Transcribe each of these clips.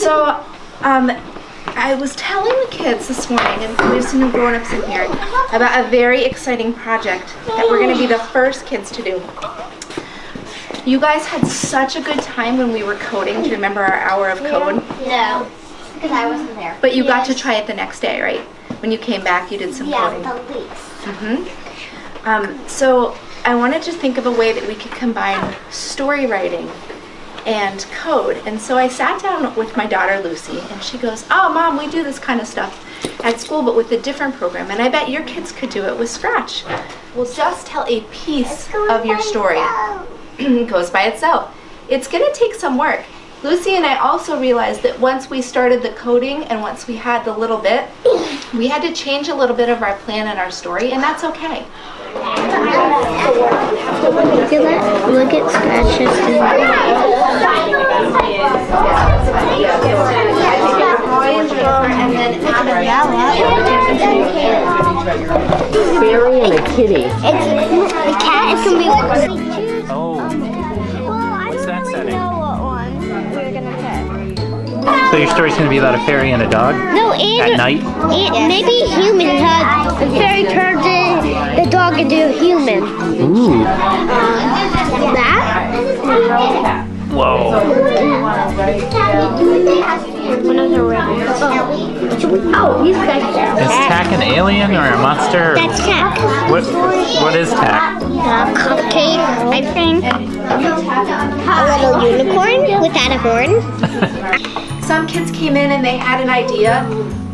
So, I was telling the kids this morning, and we have some grown-ups in here, about a very exciting project that we're going to be the first kids to do. You guys had such a good time when we were coding. Do you remember our hour of code? No, because I wasn't there. But you got to try it the next day, right? When you came back, you did some coding. Yeah, the least. So I wanted to think of a way that we could combine story writing and code. And so I sat down with my daughter Lucy, and she goes, "Oh, Mom, we do this kind of stuff at school, but with a different program. And I bet your kids could do it with Scratch. We'll just tell a piece of your story." It goes by itself. It's going to take some work. Lucy and I also realized that once we started the coding and once we had the little bit, we had to change a little bit of our plan and our story, and that's okay. Look at Scratch's Fairy and a kitty. The cat is going to be one. Oh, what's that setting? What one we're going to pick. So your story's going to be about a fairy and a dog? No, and at night? Maybe a human. The fairy turns the dog into a human. Ooh. That? Whoa. Oh, he's back there. Is Tack an alien or a monster? That's Tack. What is Tack? Cupcake, I think. A little unicorn without a horn. Some kids came in and they had an idea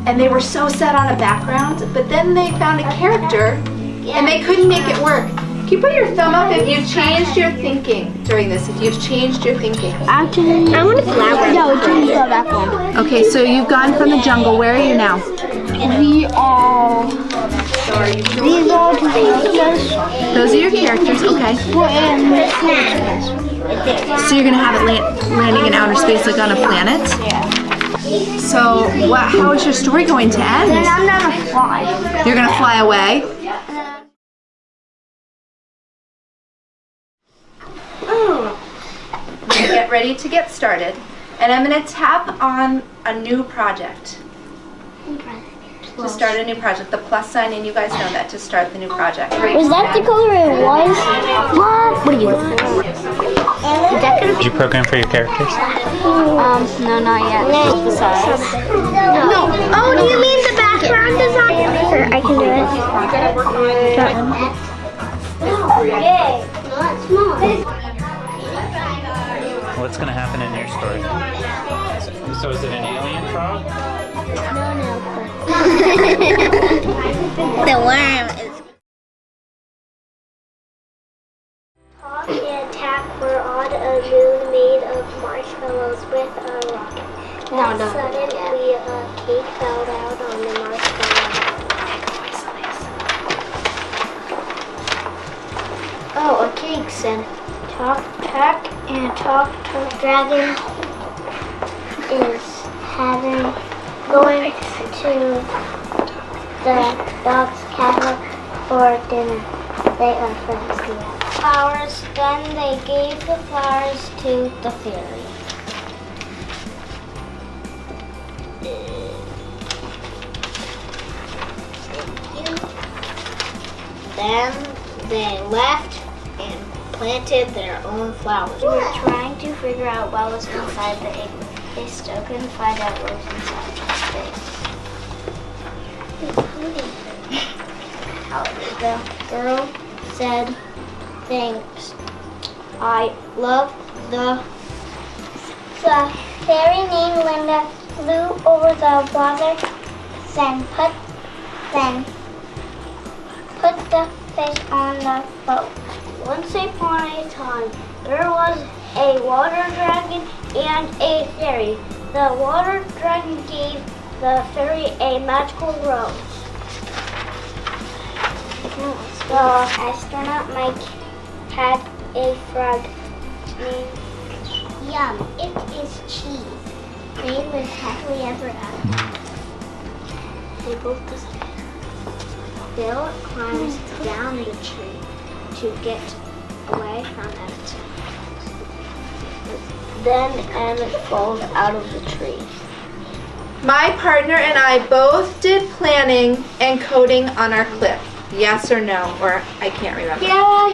and they were so set on a background, but then they found a character and they couldn't make it work. Can you put your thumb up if you've changed your thinking during this, if you've changed your thinking? Actually, I want a flower. No, please go back one. Okay, so you've gone from the jungle. Where are you now? We are... These are the characters. Those are your characters, okay. So you're gonna have it landing in outer space like on a planet? Yeah. So how is your story going to end? Then I'm gonna fly. You're gonna fly away? Get ready to get started, and I'm going to tap on a new project. To start a new project, the plus sign, and you guys know that to start the new project. Was that the color it was? What? What are you looking for? Did you program for your characters? No, not yet. No. No. Oh, do you mean the background design? Sure, I can do it. What's going to happen in your story? So is it an alien frog? No. The worm is... Talk and Tack were on a moon made of marshmallows with a rocket. Suddenly a cake fell down on the marshmallow. Oh, a cake said, Tack and Talk Dragon is going to the dog's castle for dinner. They are friends here. Flowers, then they gave the flowers to the fairy. Then they left and planted their own flowers. We were trying to figure out what was inside the egg. They still couldn't find out what was inside the egg. The girl said, "Thanks. I love the fairy named Linda flew over the water, then put the fish on the boat. Once upon a time, there was a water dragon and a fairy. The water dragon gave the fairy a magical rose. The astronaut Mike had a frog named Yum. It is cheese. They lived happily ever after. They both decided. Bill climbs down the tree to get away from it. then and it falls out of the tree. My partner and I both did planning and coding on our clip. Yes or no? Or I can't remember. Yeah,